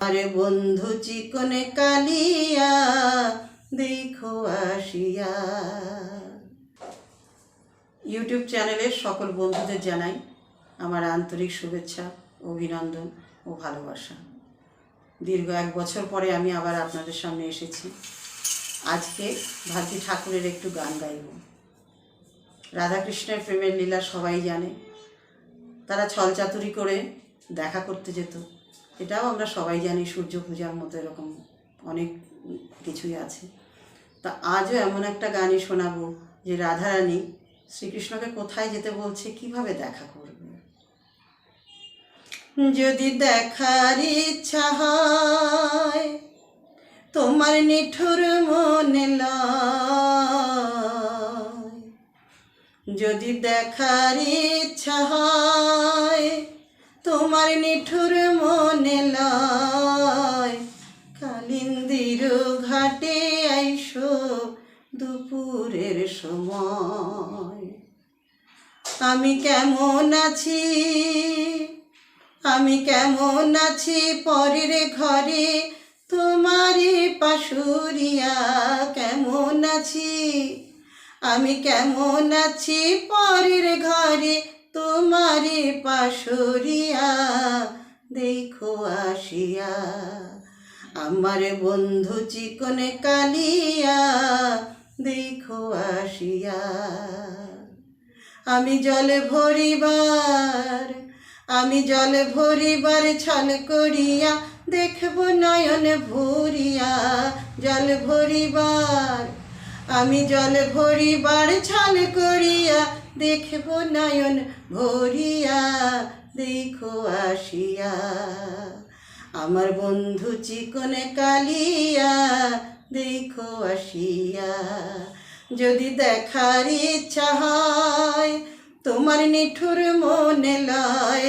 আরে বন্ধু চিকনে কালিয়া দেখো আসিয়া। ইউটিউব চ্যানেলের সকল বন্ধুদের জানাই আমার আন্তরিক শুভেচ্ছা, অভিনন্দন ও ভালোবাসা। দীর্ঘ 1 বছর পরে আমি আবার আপনাদের সামনে এসেছি। আজকে ভারতী ঠাকুরের একটু গান গাইব। রাধাকৃষ্ণের প্রেমের লীলা সবাই জানে। তারা ছলচাতুরি করে দেখা করতে যেত, এটাও আমরা সবাই জানি। সূর্য পূজার মতো এরকম অনেক কিছুই আছে। তা আজও এমন একটা গানই শোনাবো যে রাধারানী শ্রীকৃষ্ণকে কোথায় যেতে বলছে, কিভাবে দেখা করবে। যদি দেখার ইচ্ছা হয় তোমার নিঠুর মনে লয়, যদি দেখার ইচ্ছা হয় তোমার নিঠুর মনে লয়, কালিন্দির ঘাটে আইসো দুপুরের সময়। আমি কেমন আছি, আমি কেমন আছি পরের ঘরে তোমারই পাশুরিয়া। কেমন আছি, আমি কেমন আছি পরের ঘরে তোমারই পাশুরিয়া দেখো আসিয়া। আমার বন্ধু চিকনে কালিয়া দেখো আসিয়া। আমি জলে ভরিবার, আমি জলে ভরিবার ছল করিয়া দেখব নয়ন ভরিয়া। জল ভরিবার, আমি জল ভরিবার ছল করিয়া দেখব নয়ন ভরিয়া দেখো আসিয়া। আমার বন্ধু চিকনে কালিয়া দেখো আসিয়া। যদি দেখার ইচ্ছা হয় তোমার নিঠুর মনে লয়,